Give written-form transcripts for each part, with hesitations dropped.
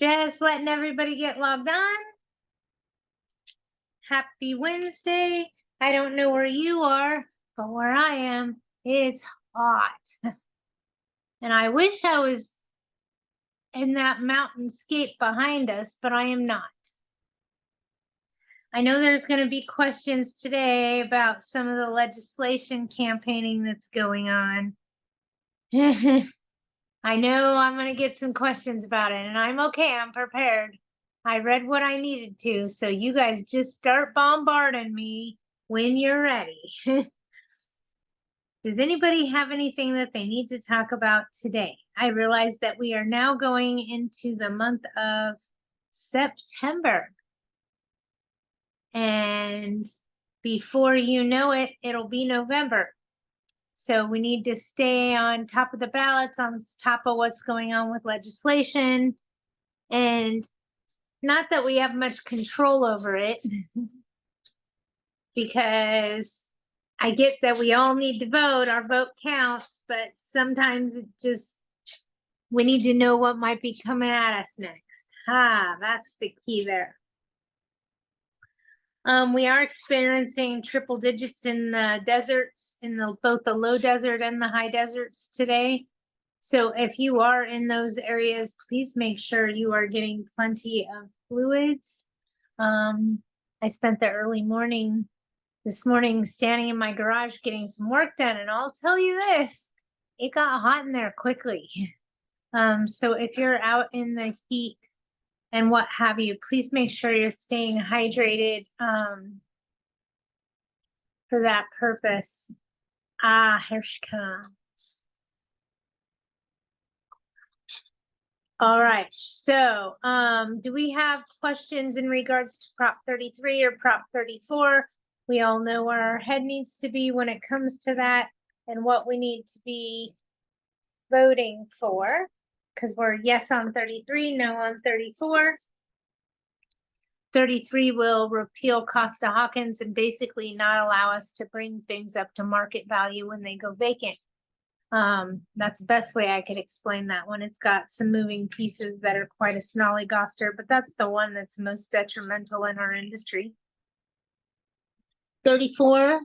Just letting everybody get logged on. Happy Wednesday. I don't know where you are, but where I am, it's hot. And I wish I was in that mountainscape behind us, but I am not. I know there's going to be questions today about some of the legislation campaigning that's going on. I know I'm going to get some questions about it, and I'm okay. I'm prepared. I read what I needed to, so you guys just start bombarding me when you're ready. Does anybody have anything that they need to talk about today? I realize that we are now going into the month of September. And before you know it, it'll be November. So we need to stay on top of the ballots, on top of what's going on with legislation. And not that we have much control over it, because I get that we all need to vote, our vote counts, but sometimes it just, we need to know what might be coming at us next. That's the key there. We are experiencing triple digits in the deserts, in both the low desert and the high deserts today. So if you are in those areas, please make sure you are getting plenty of fluids. I spent the early morning this morning standing in my garage getting some work done, and I'll tell you this, it got hot in there quickly. So if you're out in the heat and what have you, please make sure you're staying hydrated for that purpose. Here she comes. All right, so do we have questions in regards to Prop 33 or Prop 34? We all know where our head needs to be when it comes to that and what we need to be voting for, because we're yes on 33, no on 34. 33 will repeal Costa-Hawkins and basically not allow us to bring things up to market value when they go vacant. That's the best way I could explain that one. It's got some moving pieces that are quite a snollygoster, but that's the one that's most detrimental in our industry. 34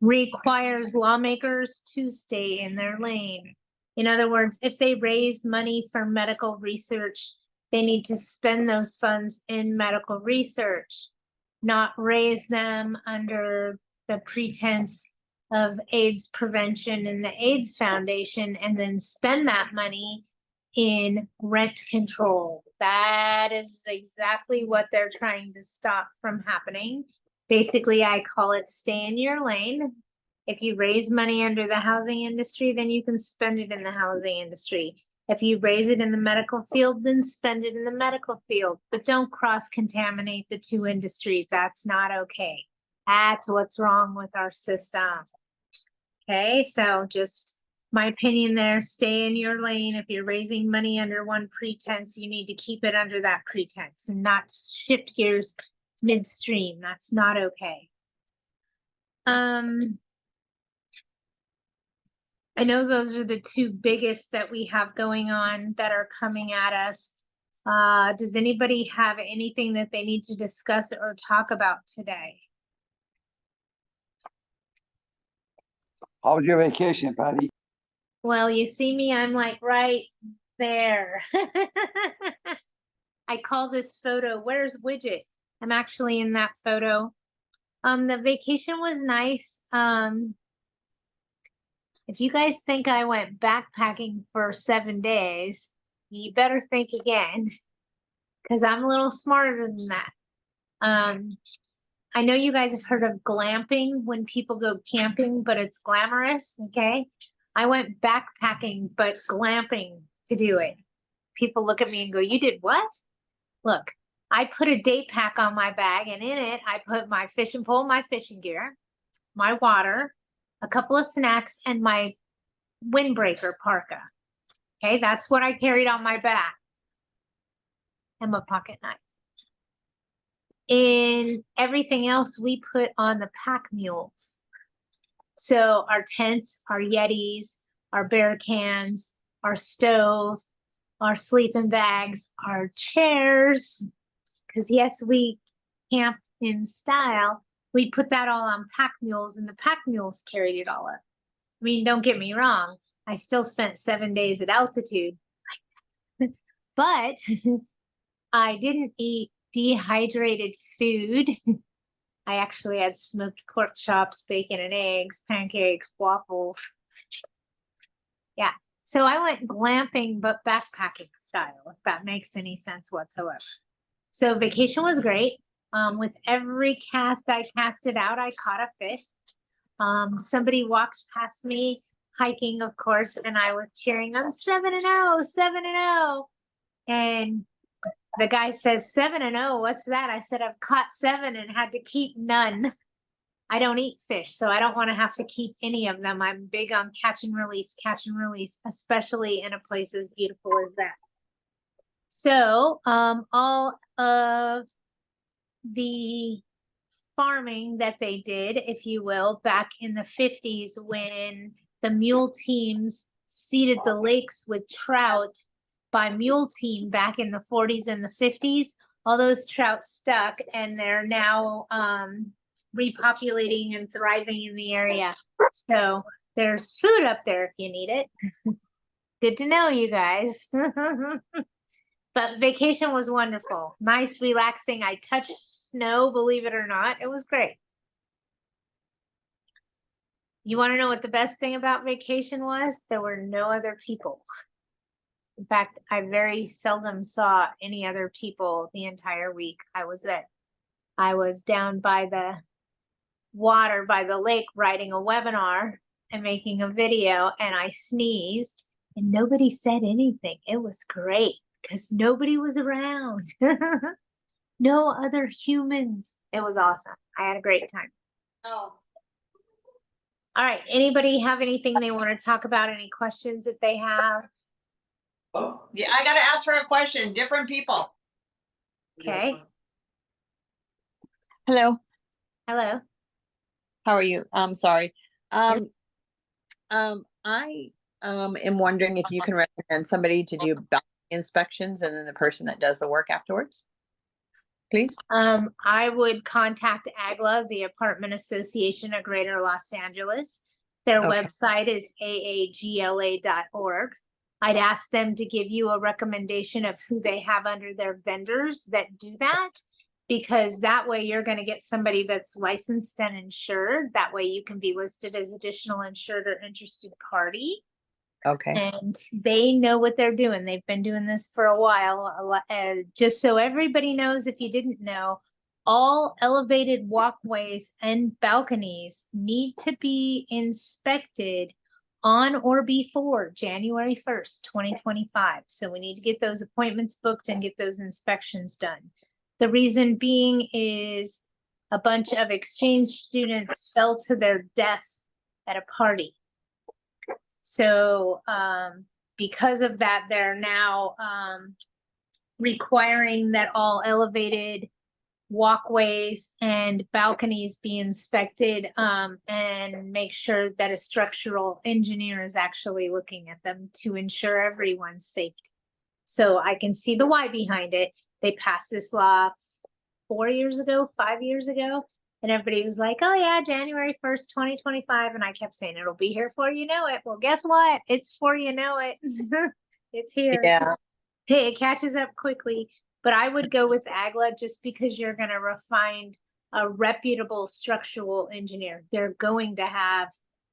requires lawmakers to stay in their lane. In other words, if they raise money for medical research, they need to spend those funds in medical research, not raise them under the pretense of AIDS prevention and the AIDS Foundation and then spend that money in rent control. That is exactly what they're trying to stop from happening. Basically, I call it stay in your lane. If you raise money under the housing industry, then you can spend it in the housing industry. If you raise it in the medical field, then spend it in the medical field. But don't cross-contaminate the two industries. That's not okay. That's what's wrong with our system. Okay, so just my opinion there, stay in your lane. If you're raising money under one pretense, you need to keep it under that pretense and not shift gears midstream. That's not okay. I know those are the two biggest that we have going on that are coming at us. Does anybody have anything that they need to discuss or talk about today? How was your vacation, Patty? Well, you see me, I'm like right there. I call this photo, where's Widget? I'm actually in that photo. The vacation was nice. If you guys think I went backpacking for 7 days, you better think again, because I'm a little smarter than that. I know you guys have heard of glamping, when people go camping, but it's glamorous, okay? I went backpacking, but glamping to do it. People look at me and go, you did what? Look, I put a day pack on my bag, and in it, I put my fishing pole, my fishing gear, my water, a couple of snacks, and my windbreaker parka. Okay, that's what I carried on my back. And my pocket knife. In everything else, we put on the pack mules. So our tents, our Yetis, our bear cans, our stove, our sleeping bags, our chairs, because yes, we camp in style. We put that all on pack mules, and the pack mules carried it all up. I mean, don't get me wrong, I still spent 7 days at altitude, but I didn't eat dehydrated food. I actually had smoked pork chops, bacon and eggs, pancakes, waffles. Yeah. So I went glamping, but backpacking style, if that makes any sense whatsoever. So vacation was great. With every cast I casted out, I caught a fish. Somebody walked past me hiking, of course, and I was cheering, I'm 7-0, 7-0. And the guy says, 7-0, what's that? I said, I've caught 7 and had to keep none. I don't eat fish, so I don't want to have to keep any of them. I'm big on catch and release, especially in a place as beautiful as that. So, all of the farming that they did, if you will, back in the 50s when the mule teams seeded the lakes with trout by mule team back in the 40s and the 50s, all those trout stuck, and they're now repopulating and thriving in the area. So there's food up there if you need it. Good to know, you guys. But vacation was wonderful. Nice, relaxing. I touched snow, believe it or not. It was great. You want to know what the best thing about vacation was? There were no other people. In fact, I very seldom saw any other people the entire week I was there. I was down by the water, by the lake, writing a webinar and making a video, and I sneezed and nobody said anything. It was great because nobody was around. No other humans. It was awesome. I had a great time. Oh. All right. Anybody have anything they want to talk about? Any questions that they have? Oh. Yeah, I gotta ask her a question. Different people. Okay. Hello, Hello. how are you? I'm sorry. Good. I am wondering if you can recommend somebody to do balcony inspections and then the person that does the work afterwards, please. I would contact AGLA, the Apartment Association of Greater Los Angeles. Their Okay. website is aagla.org. I'd ask them to give you a recommendation of who they have under their vendors that do that, because that way you're going to get somebody that's licensed and insured. That way you can be listed as additional insured or interested party. Okay, And they know what they're doing. They've been doing this for a while. Just so everybody knows, if you didn't know, all elevated walkways and balconies need to be inspected on or before January 1st, 2025. So we need to get those appointments booked and get those inspections done. The reason being is a bunch of exchange students fell to their death at a party. So because of that, they're now requiring that all elevated walkways and balconies be inspected and make sure that a structural engineer is actually looking at them to ensure everyone's safety. So I can see the why behind it. They passed this law 4 years ago, 5 years ago. And everybody was like, oh yeah, January 1st, 2025. And I kept saying, it'll be here before you know it. Well, guess what? It's before you know it. It's here. yeah, Hey, it catches up quickly. But I would go with AGLA just because you're going to find a reputable structural engineer. They're going to have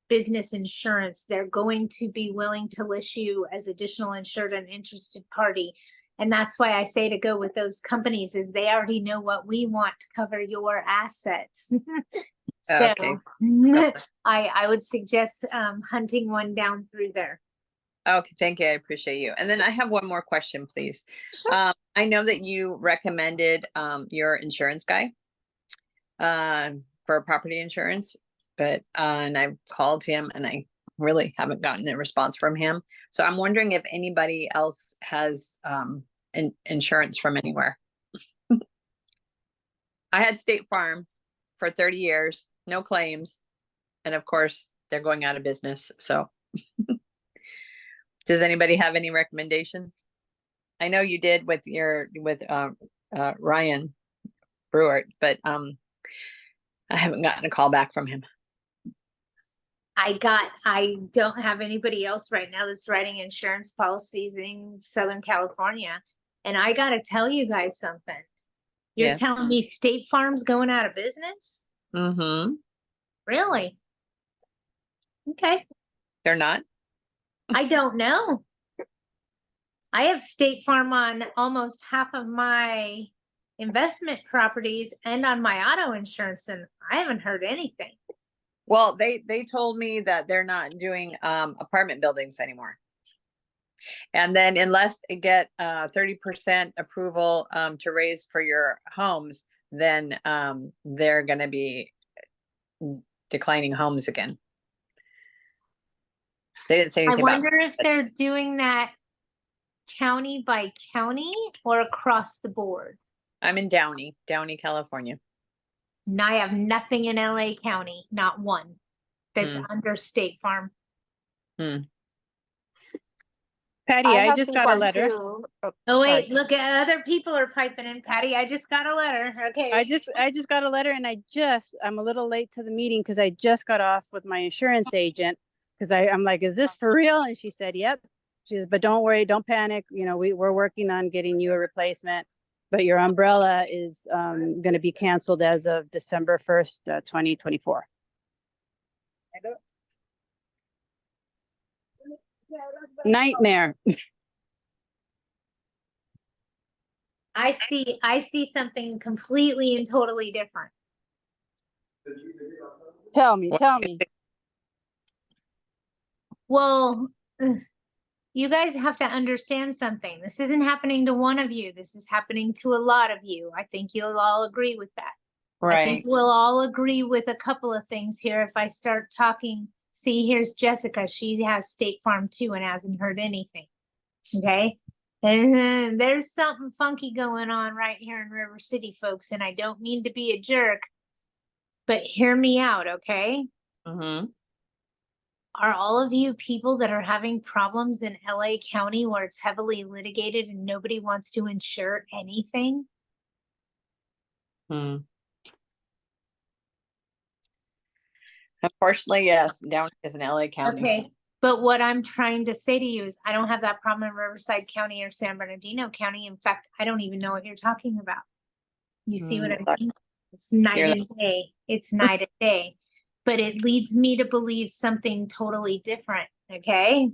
business insurance. They're going to be willing to list you as additional insured and interested party. And that's why I say to go with those companies, is they already know what we want to cover your assets. So okay. I would suggest hunting one down through there. Okay, thank you. I appreciate you. And then I have one more question, please. I know that you recommended your insurance guy for property insurance, but and I've called him and I really haven't gotten a response from him. So I'm wondering if anybody else has insurance from anywhere. I had State Farm for 30 years, no claims, and of course they're going out of business. So does anybody have any recommendations? I know you did with Ryan Brewer, but I haven't gotten a call back from him. I don't have anybody else right now that's writing insurance policies in Southern California. And I gotta tell you guys something. You're Yes. telling me State Farm's going out of business? Mm-hmm. Really? Okay, They're not? I don't know. I have State Farm on almost half of my investment properties and on my auto insurance, and I haven't heard anything. Well, they told me that they're not doing apartment buildings anymore. And then unless they get 30% approval to raise for your homes, then they're gonna be declining homes again. They didn't say I anything about wonder if they're doing that county by county or across the board. I'm in Downey, California. And I have nothing in LA County, not one, that's Hmm. under State Farm. Patty, I have just State got a Farm letter. too. Oh, Oh wait, sorry. look at other people are piping in, Patty. I just got a letter. Okay. I just got a letter and I'm a little late to the meeting because I just got off with my insurance agent because I'm like, is this for real? And she said, yep. She says, but don't worry, don't panic. You know, we're working on getting you a replacement, but your umbrella is going to be canceled as of December 1st, 2024. Nightmare. I see something completely and totally different. Tell me. Well, you guys have to understand something. This isn't happening to one of you. This is happening to a lot of you. I think you'll all agree with that. I Right. think we'll all agree with a couple of things here. If I start talking, see, here's Jessica. She has State Farm too and hasn't heard anything. Okay. And there's something funky going on right here in River City, folks. And I don't mean to be a jerk, but hear me out, okay? Mm-hmm. Are all of you people that are having problems in LA County where it's heavily litigated and nobody wants to insure anything? Hmm. Unfortunately, yes, Downey is in LA County. Okay, but what I'm trying to say to you is I don't have that problem in Riverside County or San Bernardino County. In fact, I don't even know what you're talking about. You see what I mean? It's night You're and day. It's night and day. But it leads me to believe something totally different, okay?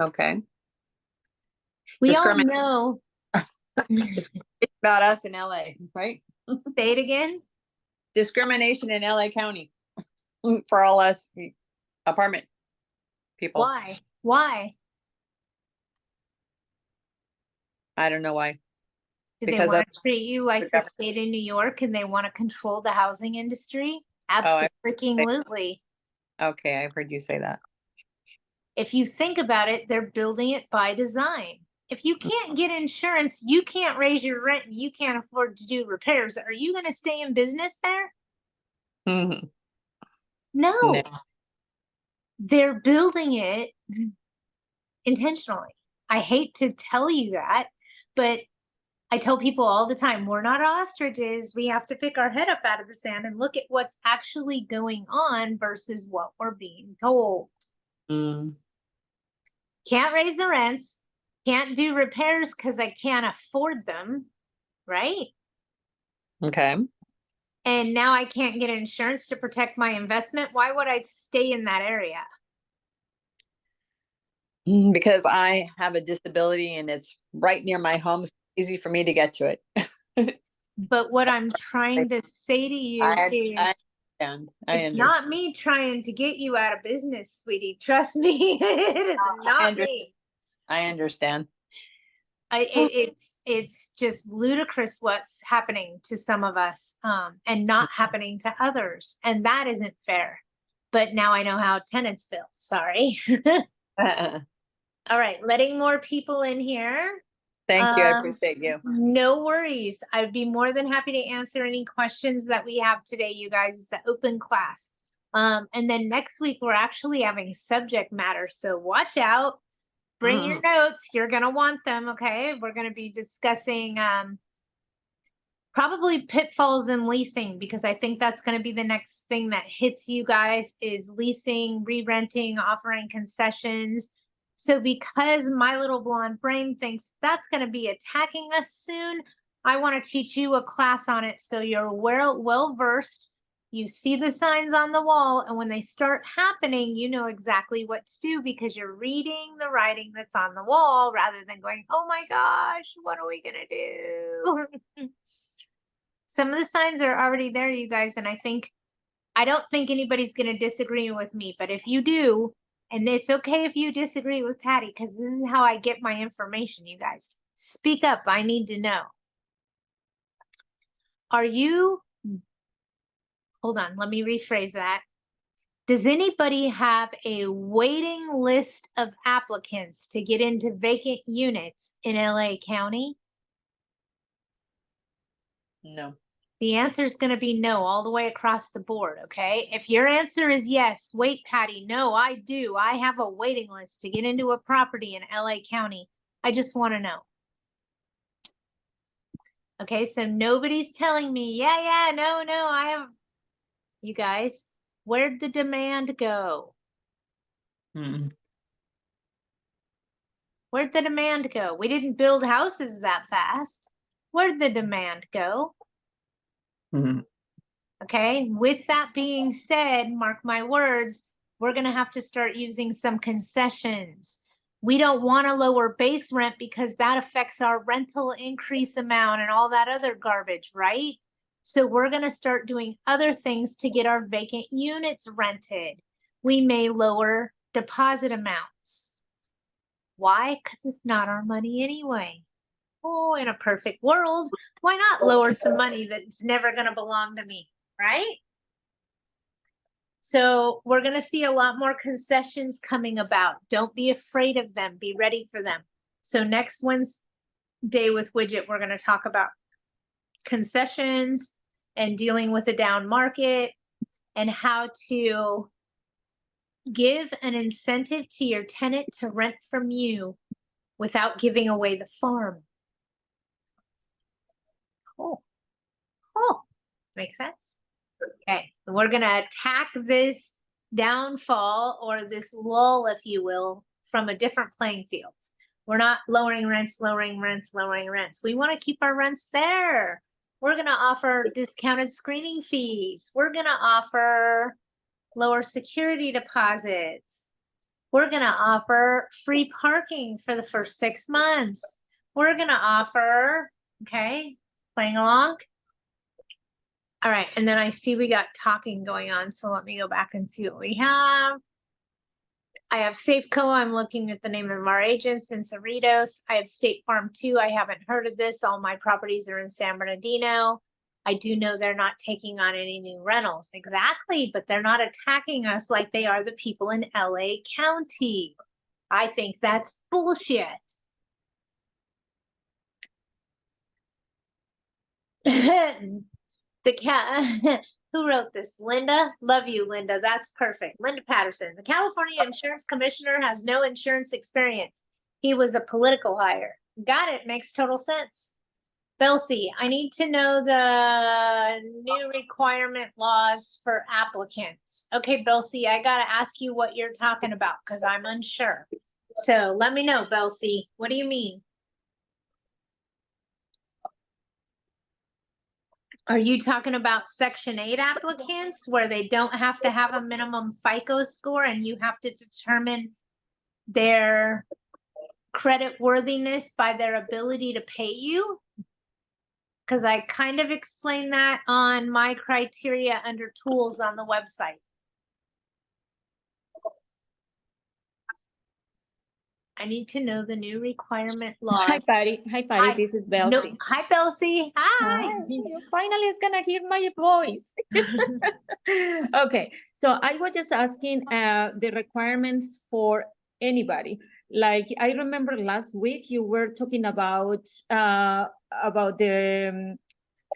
Okay. We all Discrimin- know. It's about us in LA, right? Say it again. Discrimination in LA County for all us apartment people. Why? Why? I don't know why. Do they Because want of to treat you like the government. state of New York and they want to control the housing industry? I- Absolutely. Okay, I've heard you say that. If you think about it, they're building it by design. If you can't get insurance, you can't raise your rent, and you can't afford to do repairs. Are you going to stay in business there? Mhm. No. No. They're building it intentionally. I hate to tell you that, but I tell people all the time, we're not ostriches. We have to pick our head up out of the sand and look at what's actually going on versus what we're being told. Mm. Can't raise the rents, can't do repairs because I can't afford them, right? Okay. And now I can't get insurance to protect my investment. Why would I stay in that area? Because I have a disability and it's right near my home. So it's easy for me to get to it. But what I'm trying to say to you is understand. it's not me trying to get you out of business, sweetie. Trust me, it is not me. I understand. It's just ludicrous what's happening to some of us, and not happening to others, and that isn't fair. But now I know how tenants feel. Sorry. All right, letting more people in here. Thank you. I appreciate you. No worries. I'd be more than happy to answer any questions that we have today, you guys. It's an open class. And then next week we're actually having subject matter, so watch out. bring your notes. You're gonna want them, okay? We're gonna be discussing probably pitfalls in leasing, because I think that's gonna be the next thing that hits you guys is leasing, re-renting, offering concessions. So because my little blonde brain thinks that's gonna be attacking us soon, I want to teach you a class on it so you're well versed. You see the signs on the wall, and when they start happening, you know exactly what to do because you're reading the writing that's on the wall rather than going, oh my gosh, what are we gonna do? Some of the signs are already there, you guys, and I don't think anybody's gonna disagree with me, but if you do, and it's okay if you disagree with Patty, because this is how I get my information, you guys. Speak up, I need to know. Are you, hold on, let me rephrase that. Does anybody have a waiting list of applicants to get into vacant units in LA County? No. The answer is going to be no all the way across the board, okay? If your answer is yes, wait, Patty, no, I do. I have a waiting list to get into a property in LA County. I just want to know. Okay, so nobody's telling me, yeah, no, I have. You guys, where'd the demand go? Where'd the demand go? We didn't build houses that fast. Where'd the demand go? Okay, with that being said, mark my words, we're going to have to start using some concessions. We don't want to lower base rent because that affects our rental increase amount and all that other garbage, right? So we're going to start doing other things to get our vacant units rented. We may lower deposit amounts. Why? Because it's not our money anyway. Oh, in a perfect world, why not lower some money that's never going to belong to me, right? So we're going to see a lot more concessions coming about. Don't be afraid of them. Be ready for them. So next Wednesday with Widget, we're going to talk about concessions and dealing with a down market and how to give an incentive to your tenant to rent from you without giving away the farm. Oh, makes sense. Okay, we're gonna attack this downfall or this lull, if you will, from a different playing field. We're not lowering rents. We want to keep our rents there. We're gonna offer discounted screening fees. We're gonna offer lower security deposits. We're gonna offer free parking for the first 6 months. We're gonna offer, okay, playing along? All right, and then I see we got talking going on, so let me go back and see what we have. I have Safeco. I'm looking at the name of our agents in Cerritos. I have State Farm 2. I haven't heard of this. All my properties are in San Bernardino. I do know they're not taking on any new rentals. Exactly, but they're not attacking us like they are the people in LA County. I think that's bullshit. The cat who wrote this? Linda. Love you, Linda. That's perfect. Linda Patterson. The California Insurance Commissioner has no insurance experience. He was a political hire. Got it. Makes total sense. Belsi, I need to know the new requirement laws for applicants. Okay, Belsi, I got to ask you what you're talking about because I'm unsure. So let me know, Belsi. What do you mean? Are you talking about Section 8 applicants where they don't have to have a minimum FICO score and you have to determine their credit worthiness by their ability to pay you? Because I kind of explained that on my criteria under tools on the website. I need to know the new requirement laws. Hi, Patty. Hi, Patty. This is Belsi. No, hi, Belsi. Hi. Hi. You finally is gonna hear my voice. Okay, so I was just asking the requirements for anybody. Like I remember last week you were talking about the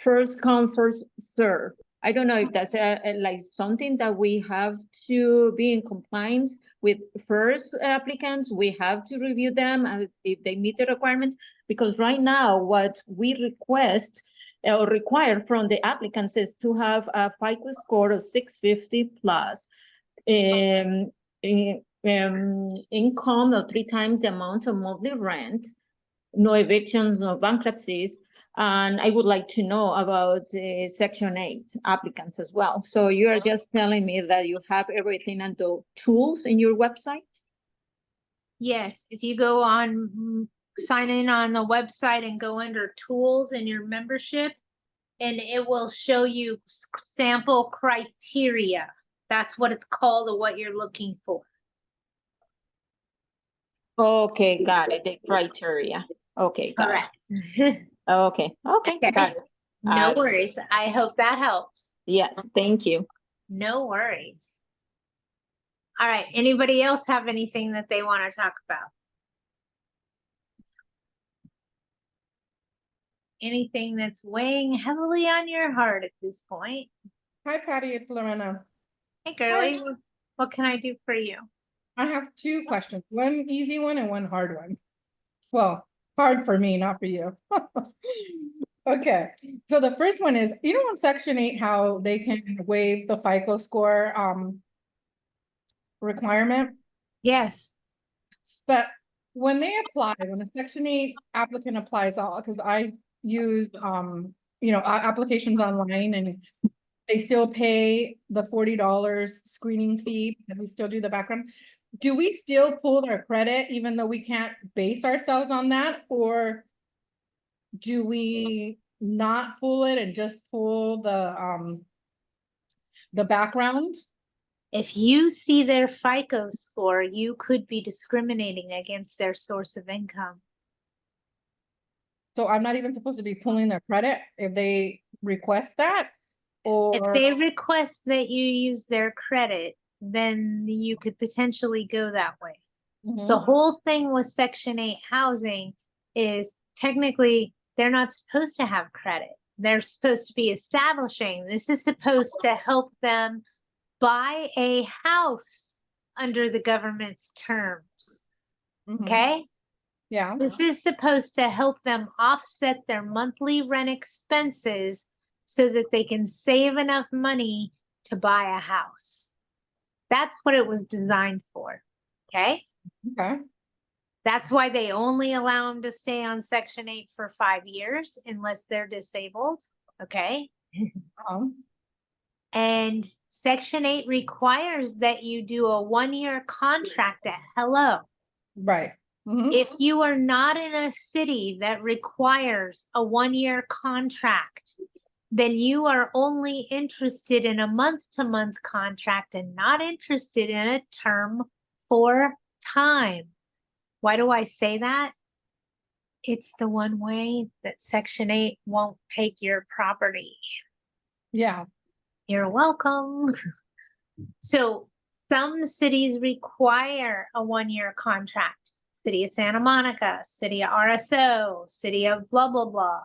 first come first serve. I don't know if that's like something that we have to be in compliance with first applicants. We have to review them and if they meet the requirements, because right now what we request or require from the applicants is to have a FICO score of 650 plus, income of 3 times the amount of monthly rent, no evictions, no bankruptcies. And I would like to know about Section 8 applicants as well. So you are just telling me that you have everything and the tools in your website? Yes, if you go on, sign in on the website and go under tools in your membership, and it will show you sample criteria. That's what it's called or what you're looking for. Okay, got it, the criteria. Okay, got it. Correct. Okay, Okay. got it. No worries. I hope that helps. Yes, thank you. No worries. All right, anybody else have anything that they want to talk about? Anything that's weighing heavily on your heart at this point? Hi Patty, it's Lorena. Hey girlie, what can I do for you? I have two questions, one easy one and one hard one. Well, hard for me, not for you. Okay, so the first one is, you know, on Section 8, how they can waive the FICO score requirement? Yes. But when they apply, when a Section 8 applicant applies, because I use you know, applications online, and they still pay the $40 screening fee, and we still do the background. Do we still pull their credit even though we can't base ourselves on that? Or do we not pull it and just pull the background? If you see their FICO score, you could be discriminating against their source of income. So I'm not even supposed to be pulling their credit if they request that? Or If they request that you use their credit, then you could potentially go that way. Mhm. The whole thing with Section 8 housing is technically they're not supposed to have credit. They're supposed to be establishing. This is supposed to help them buy a house under the government's terms. Mhm. Okay? Yeah. This is supposed to help them offset their monthly rent expenses so that they can save enough money to buy a house. That's what it was designed for. Okay? Okay. That's why they only allow them to stay on Section 8 for 5 years unless they're disabled. Okay? And Section 8 requires that you do a 1-year contract at Hello. Right. Mhm. If you are not in a city that requires a 1-year contract, then you are only interested in a month-to-month contract and not interested in a term for time. Why do I say that? It's the one way that Section 8 won't take your property. Yeah. You're welcome. So some cities require a 1-year contract. City of Santa Monica, City of RSO, City of blah, blah, blah.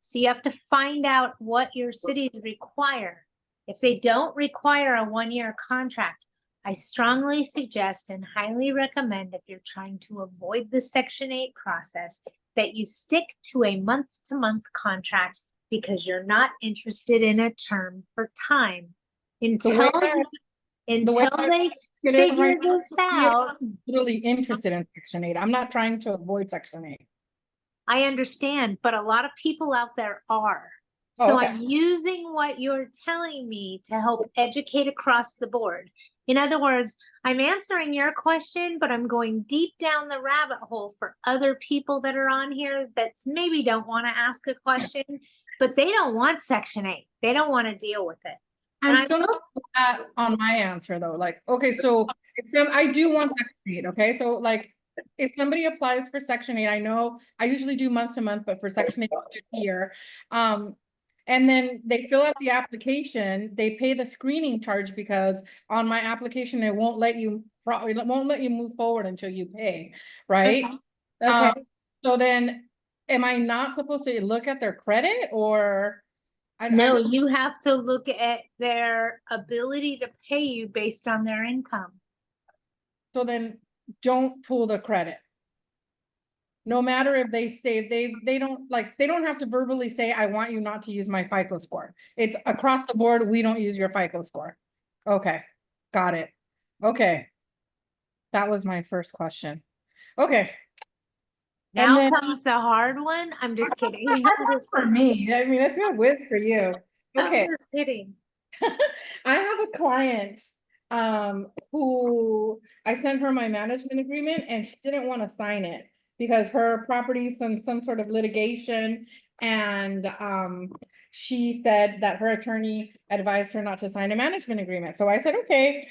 So you have to find out what your cities require. If they don't require a 1-year contract, I strongly suggest and highly recommend, if you're trying to avoid the Section 8 process, that you stick to a month-to-month contract because you're not interested in a term for time. Until way they It is figure right now, this out. I'm really interested in Section 8. I'm not trying to avoid Section 8. I understand, but a lot of people out there are. Oh, So okay. I'm using what you're telling me to help educate across the board. In other words, I'm answering your question, but I'm going deep down the rabbit hole for other people that are on here that maybe don't want to ask a question, but they don't want Section 8. They don't want to deal with it. And I'm still not flat on my answer though. Like, okay, so I do want Section 8, okay? So like, if somebody applies for Section 8, I know I usually do month to month, but for Section 8, I'll do year. And then they fill out the application, they pay the screening charge because on my application, it won't let you move forward until you pay, right? Okay. So then am I not supposed to look at their credit, or No, you have to look at their ability to pay you based on their income. So then don't pull the credit. No matter if they say, they don't, like, they don't have to verbally say, I want you not to use my FICO score. It's across the board, we don't use your FICO score. Okay, got it. Okay. That was my first question. Okay. And Now then- comes the hard one. I'm just kidding. For me, I mean, it's a win for you. Okay. I'm just kidding. I have a client who I sent her my management agreement and she didn't want to sign it because her property's in some sort of litigation, and she said that her attorney advised her not to sign a management agreement. So I said, okay,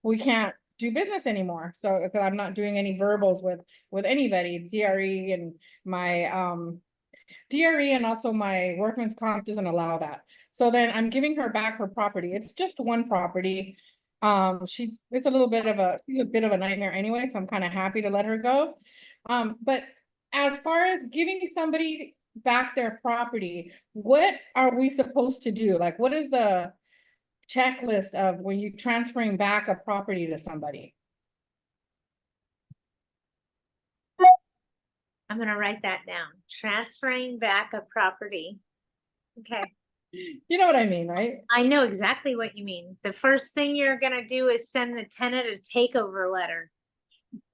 we can't do business anymore. So 'cause I'm not doing any verbals with anybody, DRE and my DRE and also my workman's comp doesn't allow that. So then I'm giving her back her property. It's just one property. It's a she's a bit of a nightmare anyway, so I'm kind of happy to let her go. But as far as giving somebody back their property, what are we supposed to do? Like, what is the checklist of when you're transferring back a property to somebody? I'm gonna write that down. Transferring back a property. Okay, You know what I mean, right? I know exactly what you mean. The first thing you're gonna do is send the tenant a takeover letter.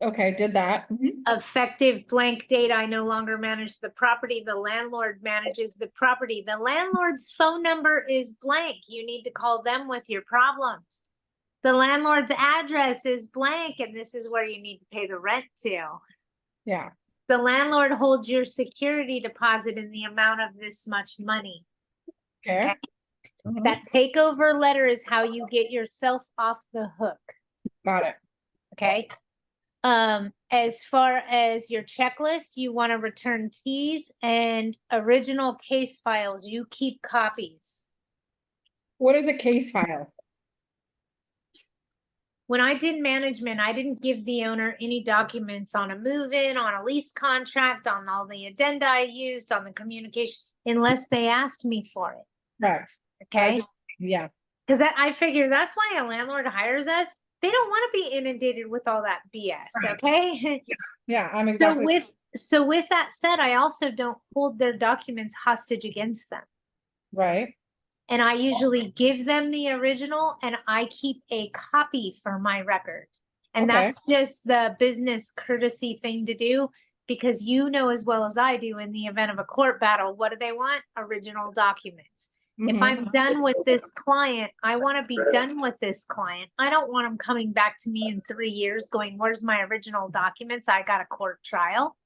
Okay, did that. Mhm. Effective blank date, I no longer manage the property. The landlord manages the property. The landlord's phone number is blank. You need to call them with your problems. The landlord's address is blank, and this is where you need to pay the rent to. Yeah, The landlord holds your security deposit in the amount of this much money. okay. Mhm. That takeover letter is how you get yourself off the hook, Got it. okay? As far as your checklist, you want to return keys and original case files. You keep copies. What is a case file? When I did management, I didn't give the owner any documents on a move-in, on a lease contract, on all the addenda I used, on the communication, unless they asked me for it, Correct. okay? Yeah, Because I figure that's why a landlord hires us. They don't want to be inundated with all that BS, Right. okay? yeah, I'm So exactly. with that said, I also don't hold their documents hostage against them. Right, And I usually give them the original and I keep a copy for my record. And Okay. that's just the business courtesy thing to do, because you know as well as I do, in the event of a court battle, what do they want? Original documents. If Mhm. I'm done with this client, I want to be done with this client. I don't want them coming back to me in 3 years going, where's my original documents? I got a court trial.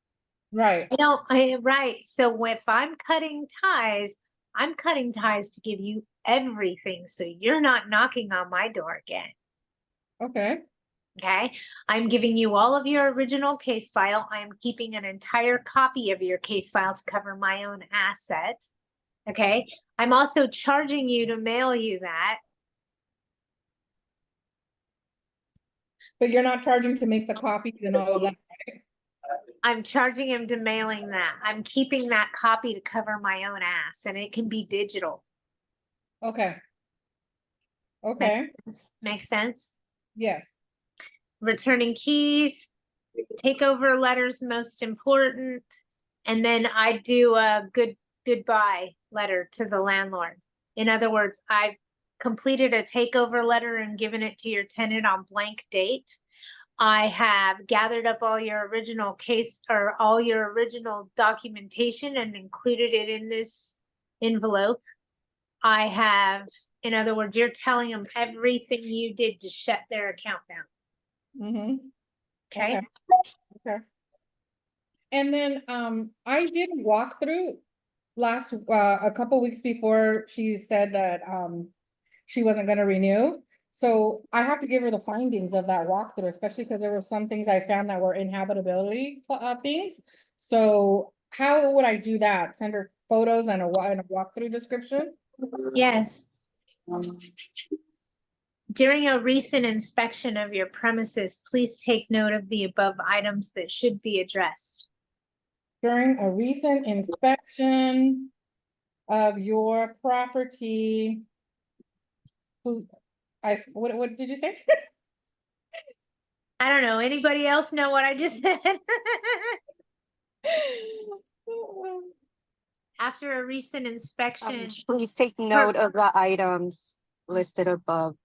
Right, Right. So if I'm cutting ties to give you everything. So you're not knocking on my door again. okay, Okay. I'm giving you all of your original case file. I'm keeping an entire copy of your case file to cover my own asset. Okay. I'm also charging you to mail you that. but you're not charging to make the copies and all of that. I'm charging him to mailing that. I'm keeping that copy to cover my own ass, and it can be digital. Okay. Okay, Makes sense? yes, Returning keys, takeover letters, most important. And then I do a goodbye letter to the landlord. In other words, I've completed a takeover letter and given it to your tenant on blank date. I have gathered up all your original case or all your original documentation and included it in this envelope. I have, in other words, you're telling them everything you did to shut their account down. mm-hmm, Okay. okay. And then, I did a walkthrough last, a couple weeks before she said that, she wasn't gonna renew. So I have to give her the findings of that walkthrough, especially because there were some things I found that were inhabitability, things. So how would I do that? Send her photos and a walkthrough description? Yes. During a recent inspection of your premises, please take note of the above items that should be addressed. During a recent inspection of your property. What did you say? I don't know. Anybody else know what I just said? After a recent inspection Please take note of the items listed above.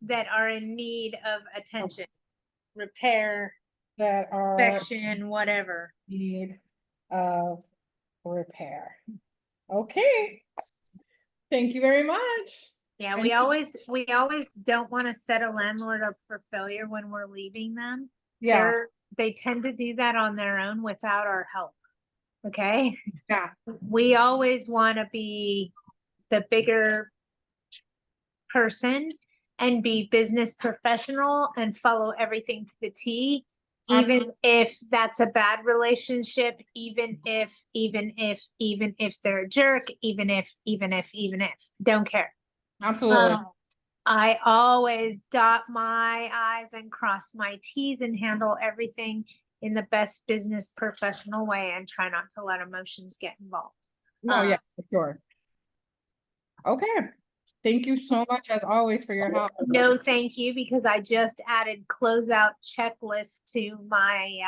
that are in need of attention, repair, That are inspection, whatever. need of repair. Okay. Thank you very much. Yeah, we always don't want to set a landlord up for failure when we're leaving them. Yeah, They tend to do that on their own without our help. Okay? yeah, We always want to be the bigger person and be business professional and follow everything to the T, even if that's a bad relationship, even if they're a jerk, even if, don't care. absolutely. I always dot my I's and cross my T's and handle everything in the best business professional way and try not to let emotions get involved. No, yeah, for sure. Okay. Thank you so much as always for your help. No, thank you, because I just added closeout checklist to my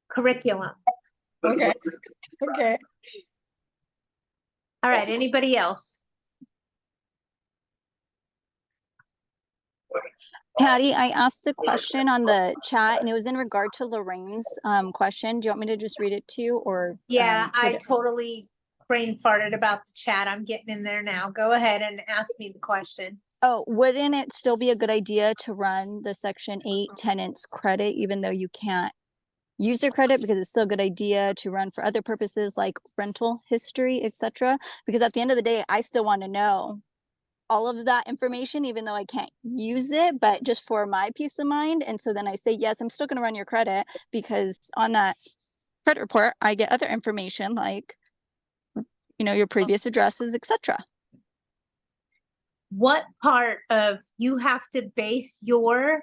curriculum. Okay. Okay. All right, anybody else? Patty, I asked a question on the chat and it was in regard to Lorraine's question. Do you want me to just read it to you or? Yeah, put I it- totally brain farted about the chat. I'm getting in there now. Go ahead and ask me the question. Oh, wouldn't it still be a good idea to run the Section 8 tenants credit, even though you can't use their credit, because it's still a good idea to run for other purposes like rental history, etc.? Because at the end of the day, I still want to know all of that information, even though I can't use it, but just for my peace of mind. And so then I say, yes, I'm still going to run your credit, because on that credit report, I get other information like, your previous addresses, etc. What part of you have to base your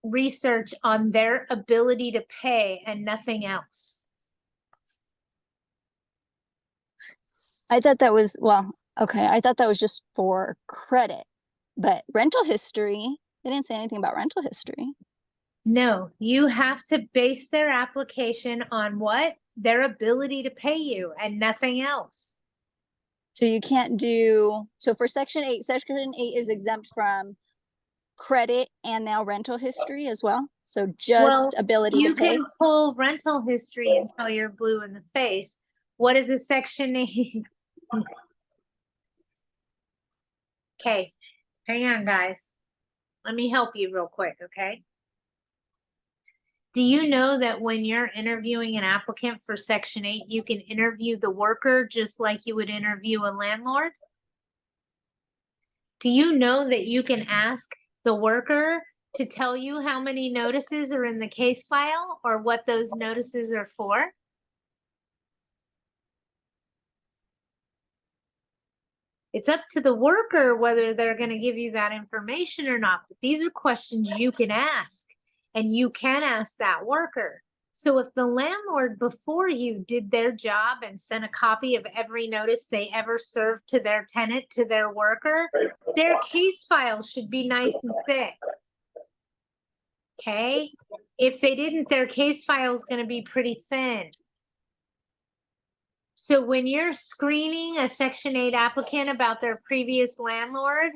research on their ability to pay and nothing else? I thought that was, okay, I thought that was just for credit, but rental history, they didn't say anything about rental history. No, you have to base their application on what? Their ability to pay you and nothing else. So you can't do, so for Section 8 is exempt from credit and now rental history as well. So just ability You to pay. can pull rental history until you're blue in the face. What is a Section 8? Okay, hang on, guys. Let me help you real quick, okay? Do you know that when you're interviewing an applicant for Section 8, you can interview the worker just like you would interview a landlord? Do you know that you can ask the worker to tell you how many notices are in the case file or what those notices are for? It's up to the worker whether they're going to give you that information or not. But these are questions you can ask, and you can ask that worker. So if the landlord before you did their job and sent a copy of every notice they ever served to their tenant, to their worker, their case file should be nice and thick. Okay? If they didn't, their case file is going to be pretty thin. So when you're screening a Section 8 applicant about their previous landlord,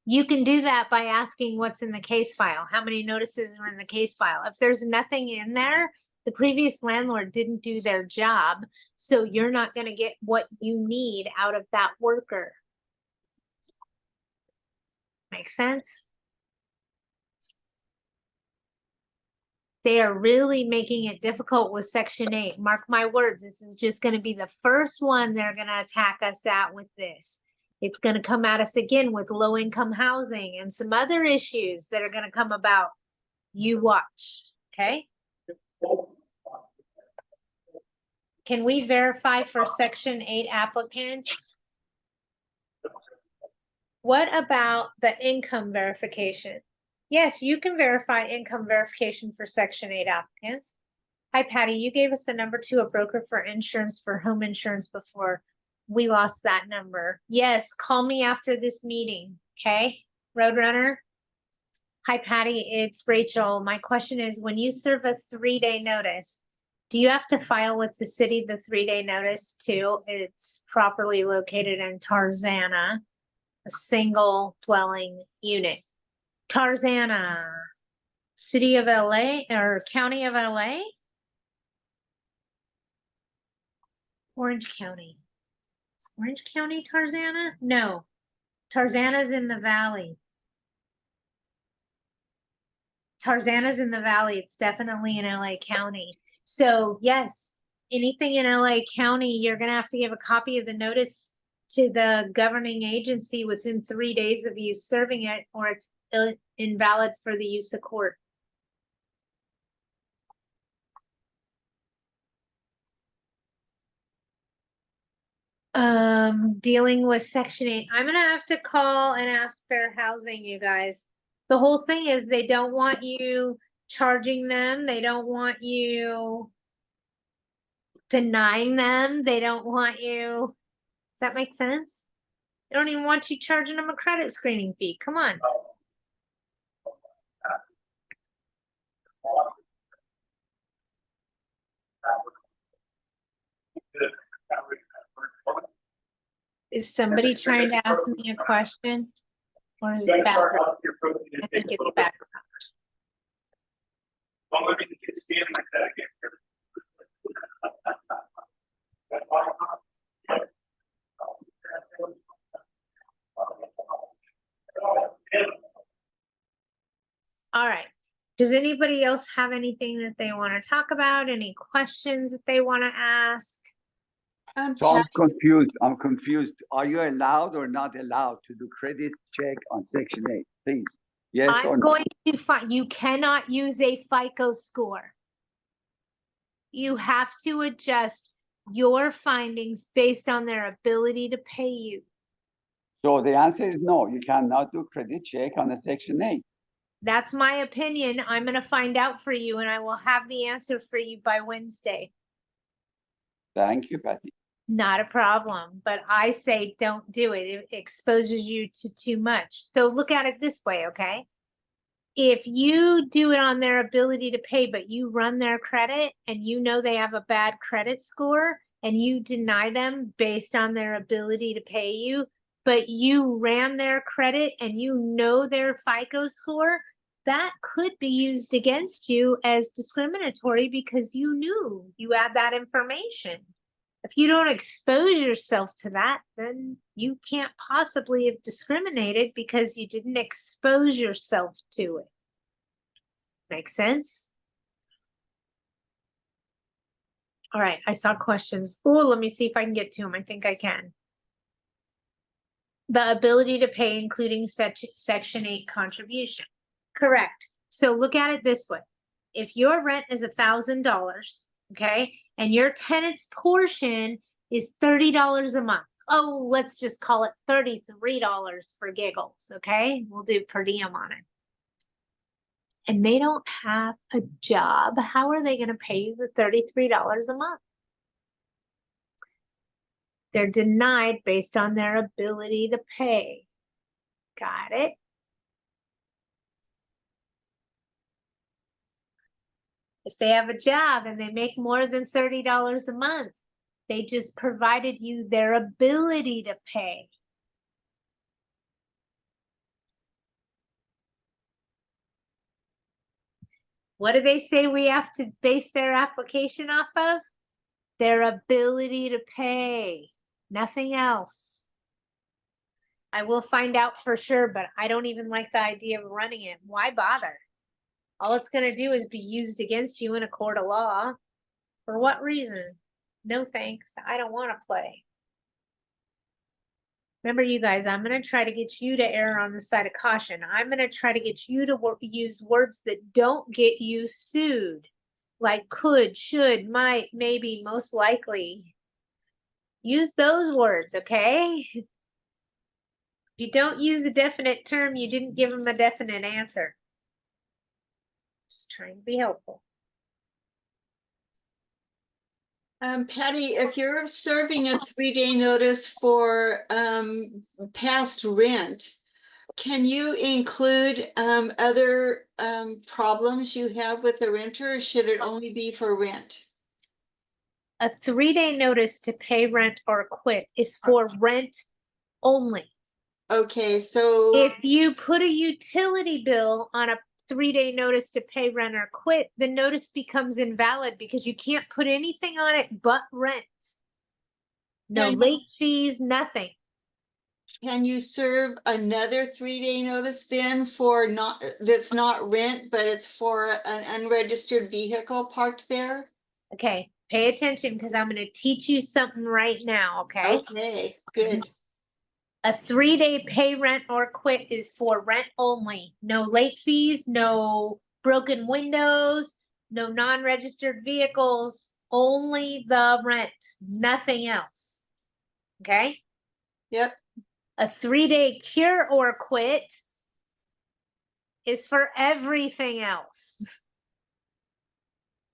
you can do that by asking what's in the case file, how many notices are in the case file. If there's nothing in there, the previous landlord didn't do their job, so you're not going to get what you need out of that worker. Make sense? They are really making it difficult with Section 8. Mark my words, this is just going to be the first one they're going to attack us at with this. It's going to come at us again with low-income housing and some other issues that are going to come about. You watch, okay? Can we verify for Section 8 applicants? What about the income verification? Yes, you can verify income verification for Section 8 applicants. Hi, Patty, you gave us a number to a broker for insurance for home insurance before. We lost that number. Yes, call me after this meeting, okay? Roadrunner? Hi, Patty, it's Rachel. My question is, when you serve a 3-day notice, do you have to file with the city the 3-day notice too? It's properly located in Tarzana, a single dwelling unit. Tarzana, city of LA or county of LA? Orange County. Is Orange County Tarzana? No. Tarzana's in the valley. Tarzana's in the valley. It's definitely in LA County. So yes, anything in LA County, you're gonna have to give a copy of the notice to the governing agency within 3 days of you serving it, or it's invalid for the use of court. Dealing with Section 8, I'm gonna have to call and ask Fair Housing, you guys. The whole thing is they don't want you charging them. They don't want you denying them. They don't want you. Does that make sense? They don't even want you charging them a credit screening fee. Come on. Is somebody trying to ask me a question? Or is it background? I think it's background. All right. Does anybody else have anything that they want to talk about? Any questions that they want to ask? So I'm confused. I'm confused. Are you allowed or not allowed to do credit check on Section 8? Please. Yes or I'm no? going to find, you cannot use a FICO score. You have to adjust your findings based on their ability to pay you. So the answer is no. You cannot do credit check on a Section 8. That's my opinion. I'm going to find out for you and I will have the answer for you by Wednesday. Thank you, Patty. Not a problem, but I say don't do it. It exposes you to too much. So look at it this way, okay? If you do it on their ability to pay, but you run their credit and you know they have a bad credit score and you deny them based on their ability to pay you, but you ran their credit and you know their FICO score, that could be used against you as discriminatory because you knew you had that information. If you don't expose yourself to that, then you can't possibly have discriminated because you didn't expose yourself to it. Make sense? All right, I saw questions. Oh, let me see if I can get to them. I think I can. The ability to pay, including Section 8 contribution. Correct. So look at it this way. If your rent is $1,000, okay, and your tenant's portion is $30 a month. Oh, let's just call it $33 for giggles, okay? We'll do per diem on it. And they don't have a job. How are they going to pay you the $33 a month? They're denied based on their ability to pay. Got it? If they have a job and they make more than $30 a month, they just provided you their ability to pay. What do they say we have to base their application off of? Their ability to pay, nothing else. I will find out for sure, but I don't even like the idea of running it. Why bother? All it's going to do is be used against you in a court of law. For what reason? No thanks. I don't want to play. Remember, you guys, I'm going to try to get you to err on the side of caution. I'm going to try to get you to use words that don't get you sued. Like could, should, might, maybe, most likely. Use those words, okay? If you don't use a definite term, you didn't give them a definite answer. Just trying to be helpful. Patty, if you're serving a 3-day notice for past rent, can you include other problems you have with the renter, or should it only be for rent? A 3-day notice to pay rent or quit is for rent only. Okay, so If you put a utility bill on a 3-day notice to pay rent or quit, the notice becomes invalid because you can't put anything on it but rent. No Can- late fees, nothing. can you serve another 3-day notice then for that's not rent, but it's for an unregistered vehicle parked there? Okay, pay attention because I'm going to teach you something right now, okay? Okay, good. A 3-day pay rent or quit is for rent only. No late fees, no broken windows, no non-registered vehicles, only the rent, nothing else. Okay? Yep. A 3-day cure or quit is for everything else.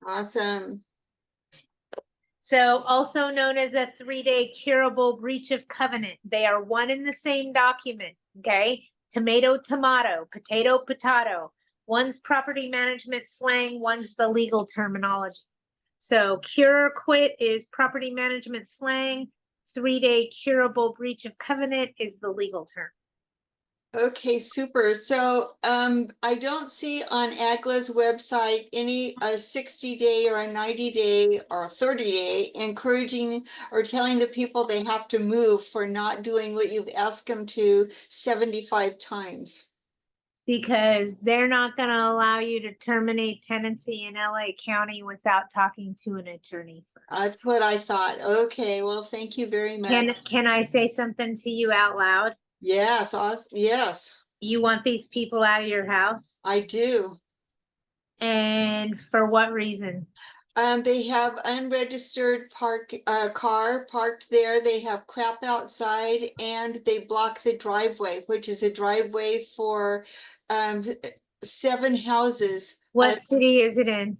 Awesome. So also known as a 3-day curable breach of covenant. They are one in the same document, okay? Tomato, tomato, potato, potato. One's property management slang, one's the legal terminology. So cure or quit is property management slang. 3-day curable breach of covenant is the legal term. Okay, super. So I don't see on AGLA's website any 60-day or a 90-day or a 30-day encouraging or telling the people they have to move for not doing what you've asked them to 75 times. Because they're not gonna allow you to terminate tenancy in LA County without talking to an attorney first. That's what I thought. Okay, well, thank you very much. Can I say something to you out loud? Yes, yes, You want these people out of your house? I do. And for what reason? They have unregistered car parked there. They have crap outside and they block the driveway, which is a driveway for 7 houses. What city is it in?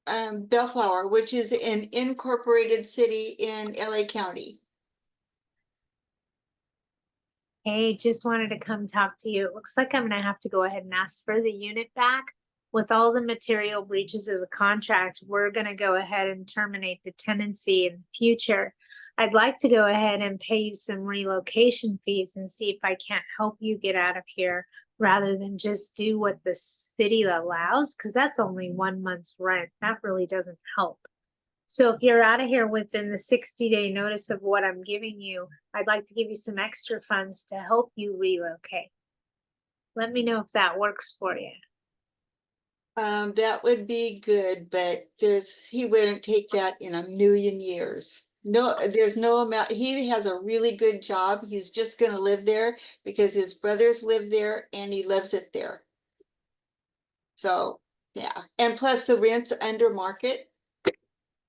Bellflower, which is an incorporated city in LA County. Hey, just wanted to come talk to you. It looks like I'm gonna have to go ahead and ask for the unit back. With all the material breaches of the contract, we're gonna go ahead and terminate the tenancy in the future. I'd like to go ahead and pay you some relocation fees and see if I can't help you get out of here rather than just do what the city allows, because that's only 1 month's rent. That really doesn't help. So if you're out of here within the 60-day notice of what I'm giving you, I'd like to give you some extra funds to help you relocate. Let me know if that works for you. That would be good, but he wouldn't take that in a million years. No, there's no amount. He has a really good job. He's just gonna live there because his brothers live there and he loves it there. So, yeah, and plus the rent's under market.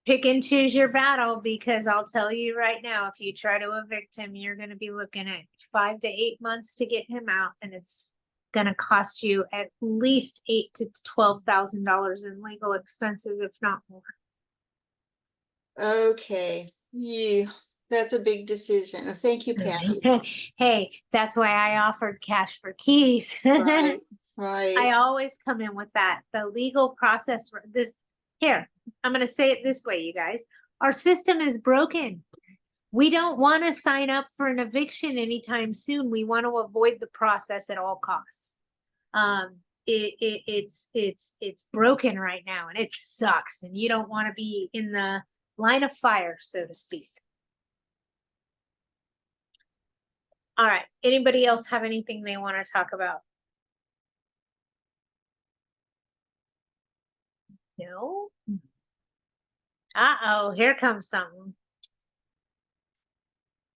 Pick and choose your battle, because I'll tell you right now, if you try to evict him, you're gonna be looking at 5 to 8 months to get him out, and it's gonna cost you at least $8,000 to $12,000 in legal expenses, if not more. Okay, yeah, that's a big decision. Thank you, Patty. Hey, that's why I offered cash for keys. Right, I right. always come in with that. The legal process for this, here, I'm gonna say it this way, you guys. Our system is broken. We don't want to sign up for an eviction anytime soon. We want to avoid the process at all costs. It's broken right now and it sucks, and you don't want to be in the line of fire, so to speak. All right, anybody else have anything they want to talk about? No? Uh-oh, here comes something.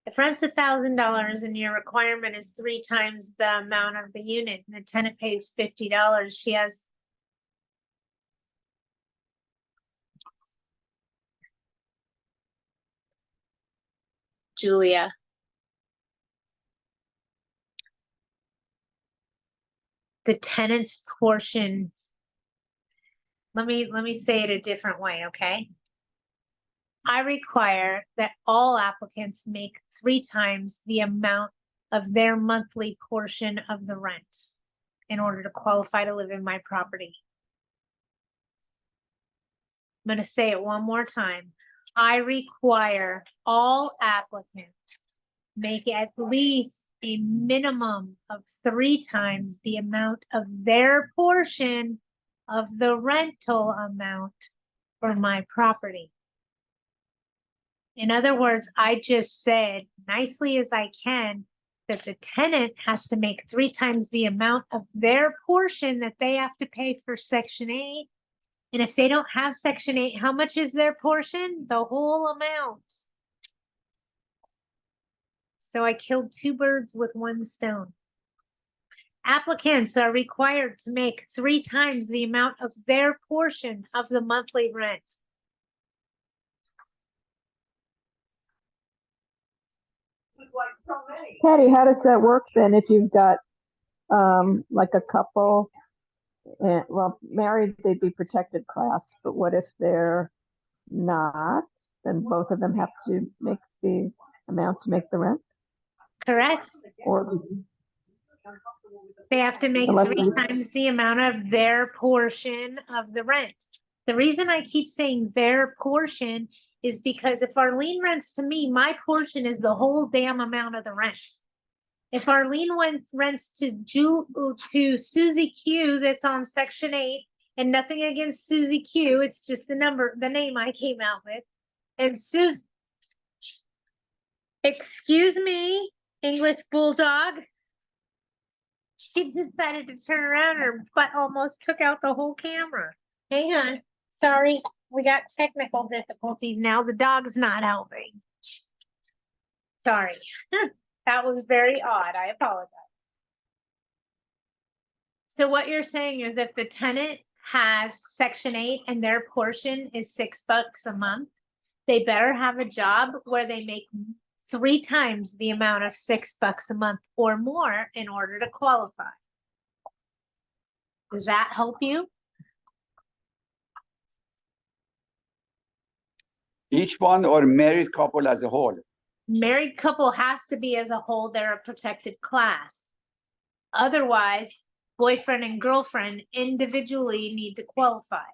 If rent's $1,000 and your requirement is 3 times the amount of the unit and the tenant pays $50, she has. Julia. The tenant's portion Let me say it a different way, okay? I require that all applicants make 3 times the amount of their monthly portion of the rent in order to qualify to live in my property. I'm gonna say it one more time. I require all applicants make at least a minimum of 3 times the amount of their portion of the rental amount for my property. In other words, I just said nicely as I can that the tenant has to make 3 times the amount of their portion that they have to pay for Section 8. And if they don't have Section 8, how much is their portion? The whole amount. So I killed 2 birds with 1 stone. Applicants are required to make 3 times the amount of their portion of the monthly rent. Patty, how does that work then if you've got like a couple and well, married, they'd be protected class, but what if they're not? Then both of them have to make the amount to make the rent? Correct? Or They have to make Unless 3 you- times the amount of their portion of the rent. The reason I keep saying their portion is because if Arlene rents to me, my portion is the whole damn amount of the rent. If Arlene rents to Susie Q that's on Section 8, and nothing against Susie Q, it's just the name I came out with. And excuse me, English Bulldog. She decided to turn around, her butt almost took out the whole camera. Hang on, sorry, we got technical difficulties now. The dog's not helping. Sorry, that was very odd. I apologize. So what you're saying is if the tenant has Section 8 and their portion is $6 a month, they better have a job where they make 3 times the amount of $6 a month or more in order to qualify. Does that help you? Each one or married couple as a whole? Married couple has to be as a whole, they're a protected class. Otherwise, boyfriend and girlfriend individually need to qualify.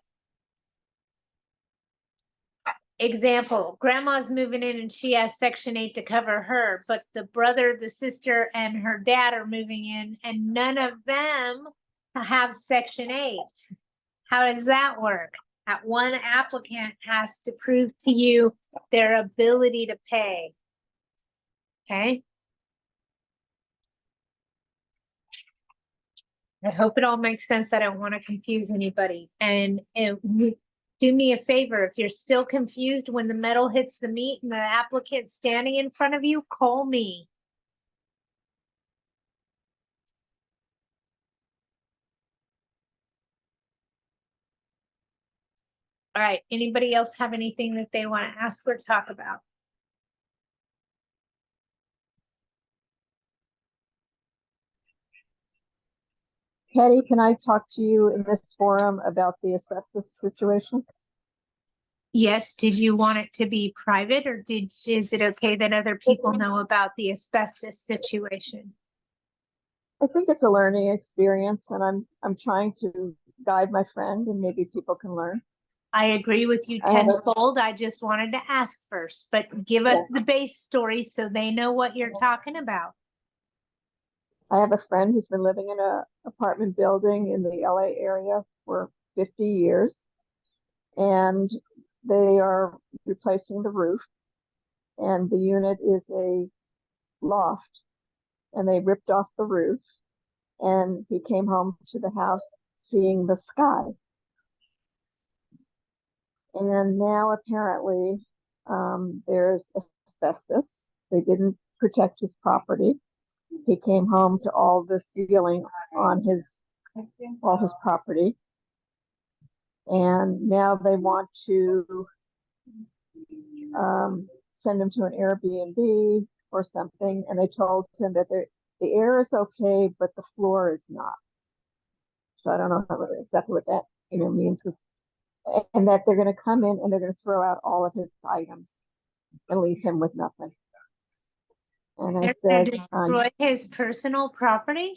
Example, grandma's moving in and she has Section 8 to cover her, but the brother, the sister, and her dad are moving in and none of them have Section 8. How does that work? That one applicant has to prove to you their ability to pay. Okay? I hope it all makes sense. I don't want to confuse anybody. And do me a favor, if you're still confused when the metal hits the meat and the applicant's standing in front of you, call me. All right, anybody else have anything that they want to ask or talk about? Patty, can I talk to you in this forum about the asbestos situation? Yes, did you want it to be private or is it okay that other people know about the asbestos situation? I think it's a learning experience and I'm trying to guide my friend and maybe people can learn. I agree with you I have a- tenfold. I just wanted to ask first, but give us the base story so they know what you're talking about. I have a friend who's been living in an apartment building in the LA area for 50 years. And they are replacing the roof. And the unit is a loft. And they ripped off the roof. And he came home to the house seeing the sky. And now apparently there's asbestos. They didn't protect his property. He came home to all the ceiling on all his property. And now they want to send him to an Airbnb or something. And they told him that the air is okay, but the floor is not. So I don't know exactly what that means, because and that they're gonna come in and they're gonna throw out all of his items and leave him with nothing. And I They're gonna said, destroy his personal property?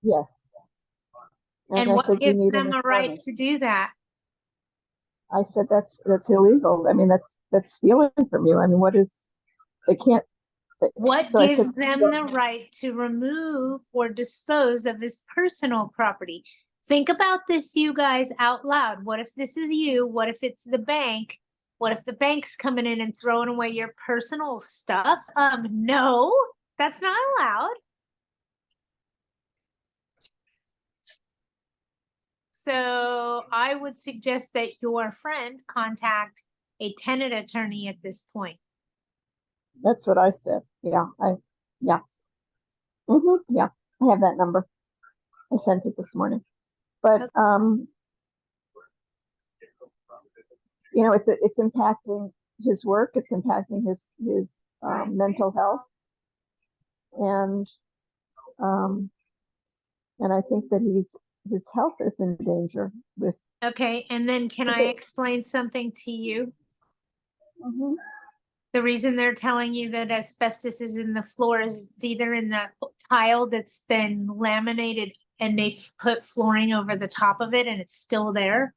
yes. And I what said, you gives need an them a right attorney. to do that? I said, that's illegal. I mean, that's stealing from you. I mean, what is, they can't. What So I said, gives them the right to remove or dispose of his personal property? Think about this, you guys, out loud. What if this is you? What if it's the bank? What if the bank's coming in and throwing away your personal stuff? No, that's not allowed. So I would suggest that your friend contact a tenant attorney at this point. that's what I said. Yeah, yeah. Yeah, I have that number. I sent it this morning. But, you know, it's impacting his work. It's impacting his mental health. And I think that his health is in danger with. Okay, and then can I explain something to you? Mhm. The reason they're telling you that asbestos is in the floor is it's either in the tile that's been laminated and they've put flooring over the top of it and it's still there,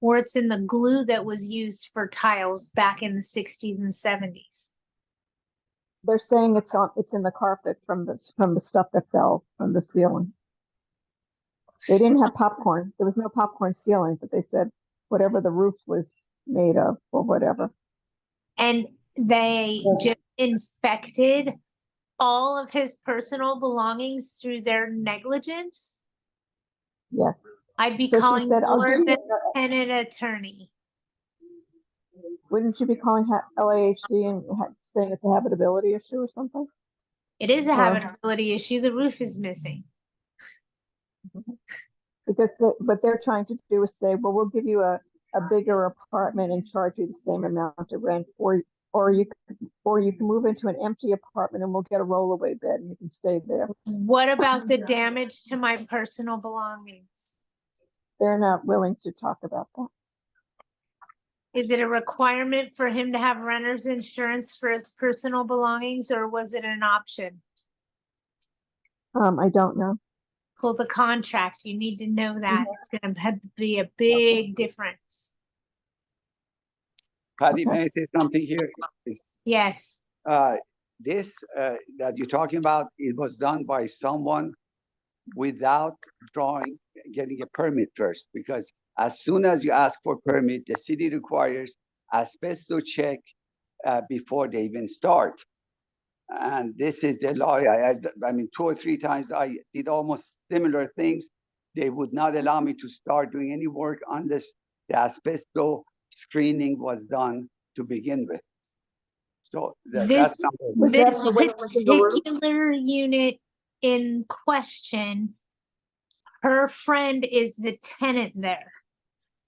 or it's in the glue that was used for tiles back in the 60s and 70s. They're saying it's in the carpet from the stuff that fell from the ceiling. They didn't have popcorn. There was no popcorn ceiling, but they said whatever the roof was made of or whatever. And they just infected all of his personal belongings through their negligence. Yes. I'd be So she calling said, I'll more give than you tenant attorney. Wouldn't you be calling LAHD and saying it's a habitability issue or something? It is a Or- habitability issue. The roof is missing. Because what they're trying to do is say, well, we'll give you a bigger apartment and charge you the same amount of rent, or you can move into an empty apartment and we'll get a rollaway bed and you can stay there. What about the damage to my personal belongings? They're not willing to talk about that. Is it a requirement for him to have renter's insurance for his personal belongings, or was it an option? I don't know. Pull the contract. You need to know that. It's going to have to be a big difference. Patty, may I say something here? Yes. This that you're talking about, it was done by someone without getting a permit first, because as soon as you ask for permit, the city requires asbestos check before they even start. And this is the law. I mean, 2 or 3 times I did almost similar things. They would not allow me to start doing any work unless the asbestos screening was done to begin with. So that's This number one. this particular unit in question, her friend is the tenant there.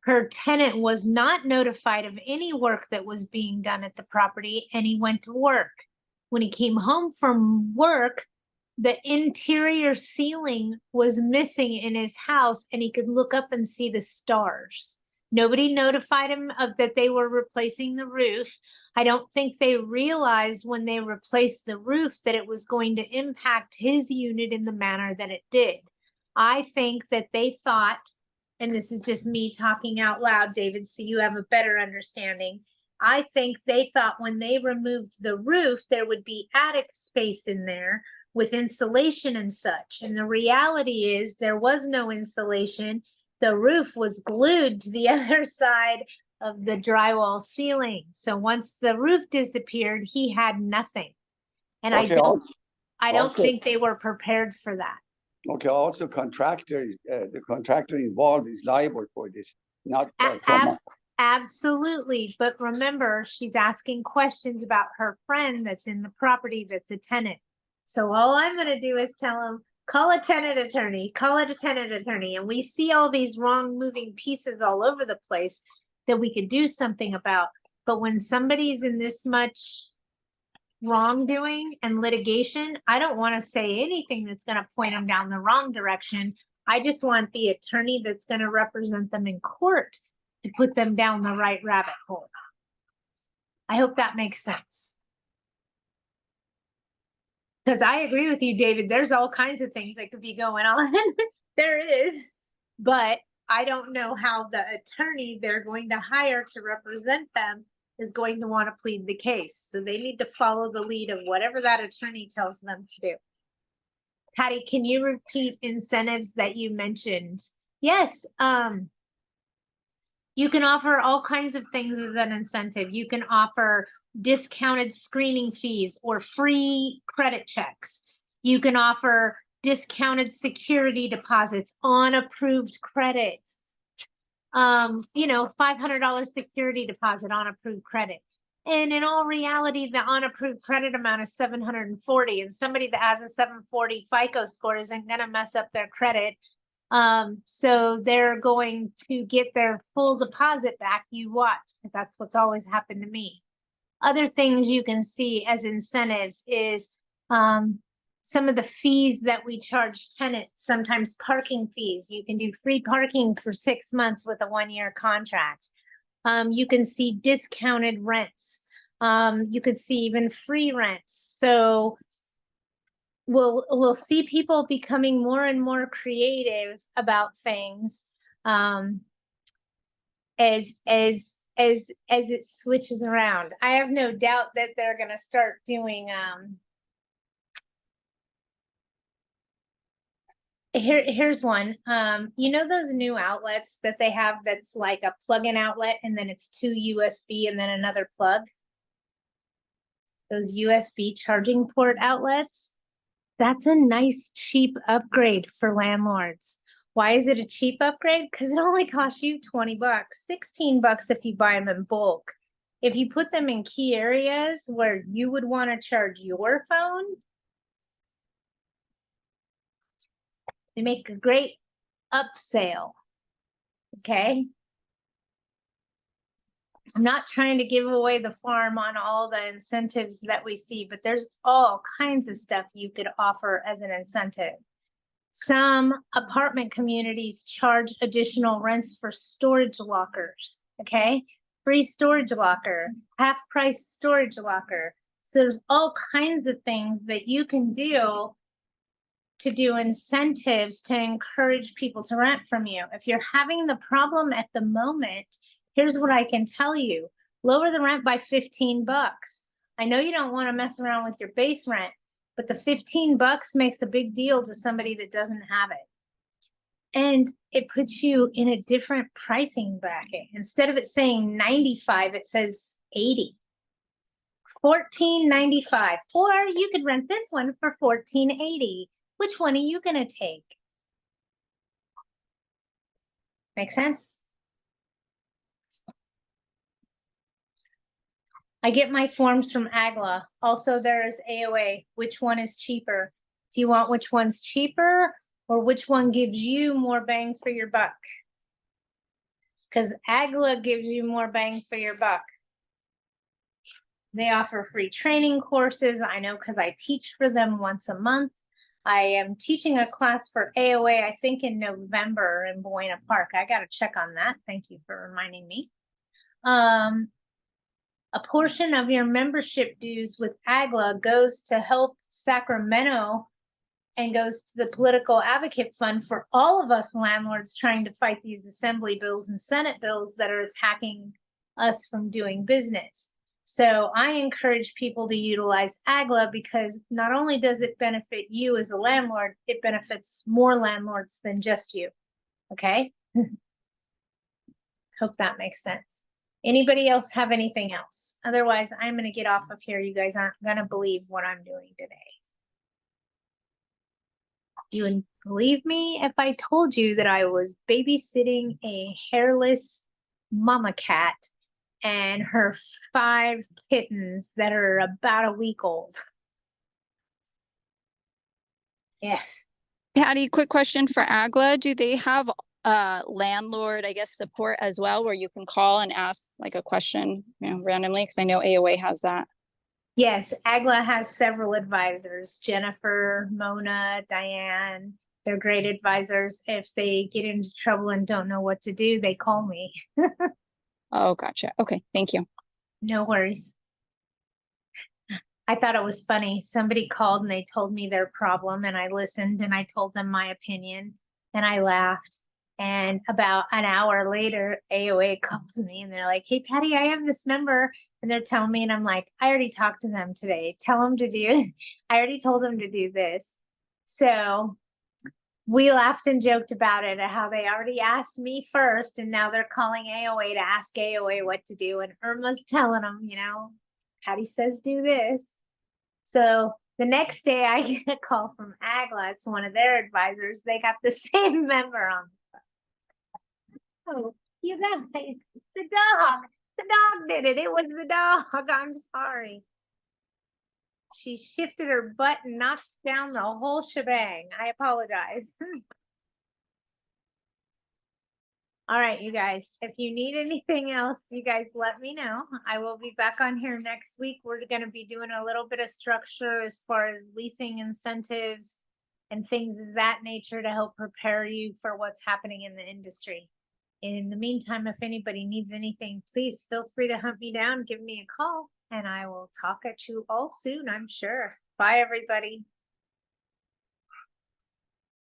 Her tenant was not notified of any work that was being done at the property, and he went to work. When he came home from work, the interior ceiling was missing in his house, and he could look up and see the stars. Nobody notified him of that they were replacing the roof. I don't think they realized when they replaced the roof that it was going to impact his unit in the manner that it did. I think that they thought, and this is just me talking out loud, David, so you have a better understanding. I think they thought when they removed the roof, there would be attic space in there with insulation and such. And the reality is there was no insulation. The roof was glued to the other side of the drywall ceiling. So once the roof disappeared, he had nothing. And Okay, I don't think they were prepared for that. Okay, also the contractor involved is liable for this, not someone. Absolutely. But remember, she's asking questions about her friend that's in the property that's a tenant. So all I'm going to do is tell him, call a tenant attorney, call it a tenant attorney. And we see all these wrong moving pieces all over the place that we could do something about. But when somebody's in this much wrongdoing and litigation, I don't want to say anything that's going to point them down the wrong direction. I just want the attorney that's going to represent them in court to put them down the right rabbit hole. I hope that makes sense. Because I agree with you, David, there's all kinds of things that could be going on. There is, but I don't know how the attorney they're going to hire to represent them is going to want to plead the case. So they need to follow the lead of whatever that attorney tells them to do. Patty, can you repeat incentives that you mentioned? Yes, you can offer all kinds of things as an incentive. You can offer discounted screening fees or free credit checks. You can offer discounted security deposits on approved credit. You know, $500 security deposit on approved credit. And in all reality, the unapproved credit amount is 740, and somebody that has a 740 FICO score isn't going to mess up their credit. So they're going to get their full deposit back. You watch, because that's what's always happened to me. Other things you can see as incentives is some of the fees that we charge tenants, sometimes parking fees. You can do free parking for 6 months with a 1-year contract. You can see discounted rents. You could see even free rents. So we'll see people becoming more and more creative about things as it switches around. I have no doubt that they're going to start doing here's one. You know those new outlets that they have that's like a plug-in outlet and then it's 2 USB and then another plug? Those USB charging port outlets? That's a nice cheap upgrade for landlords. Why is it a cheap upgrade? Because it only costs you 20 bucks, 16 bucks if you buy them in bulk. If you put them in key areas where you would want to charge your phone, they make a great upsale. Okay. I'm not trying to give away the farm on all the incentives that we see, but there's all kinds of stuff you could offer as an incentive. Some apartment communities charge additional rents for storage lockers. Okay. Free storage locker, half price storage locker. So there's all kinds of things that you can do to do incentives to encourage people to rent from you. If you're having the problem at the moment, here's what I can tell you. Lower the rent by 15 bucks. I know you don't want to mess around with your base rent, but the 15 bucks makes a big deal to somebody that doesn't have it. And it puts you in a different pricing bracket. Instead of it saying 95, it says 80. $14.95. Or you could rent this one for $14.80. Which one are you going to take? Make sense? I get my forms from AGLA. Also, there is AOA. Which one is cheaper? Do you want which one's cheaper or which one gives you more bang for your buck? Because AGLA gives you more bang for your buck. They offer free training courses. I know because I teach for them once a month. I am teaching a class for AOA, I think in November in Buena Park. I got to check on that. Thank you for reminding me. A portion of your membership dues with AGLA goes to help Sacramento and goes to the Political Advocate Fund for all of us landlords trying to fight these assembly bills and Senate bills that are attacking us from doing business. So I encourage people to utilize AGLA because not only does it benefit you as a landlord, it benefits more landlords than just you. Okay? Hope that makes sense. Anybody else have anything else? Otherwise, I'm going to get off of here. You guys aren't going to believe what I'm doing today. You would believe me if I told you that I was babysitting a hairless mama cat and her 5 kittens that are about a week old. Yes. Patty, quick question for AGLA. Do they have landlord, I guess, support as well, where you can call and ask like a question, you know, randomly? Because I know AOA has that. Yes, AGLA has several advisors, Jennifer, Mona, Diane. They're great advisors. If they get into trouble and don't know what to do, they call me. Oh, gotcha. Okay, thank you. No worries. I thought it was funny. Somebody called and they told me their problem, and I listened and I told them my opinion and I laughed. And about an hour later, AOA called me and they're like, "Hey, Patty, I have this member." And they're telling me, and I'm like, "I already talked to them today. Tell them to do it. I already told them to do this." So we laughed and joked about it, how they already asked me first, and now they're calling AOA to ask AOA what to do. And Irma's telling them, Patty says do this. So the next day I get a call from Agla, it's one of their advisors. They got the same member on. Oh, you guys, the dog. The dog did it. It was the dog. I'm sorry. She shifted her butt and knocked down the whole shebang. I apologize. All right, you guys, if you need anything else, you guys let me know. I will be back on here next week. We're going to be doing a little bit of structure as far as leasing incentives and things of that nature to help prepare you for what's happening in the industry. In the meantime, if anybody needs anything, please feel free to hunt me down, give me a call, and I will talk at you all soon, I'm sure. Bye, everybody.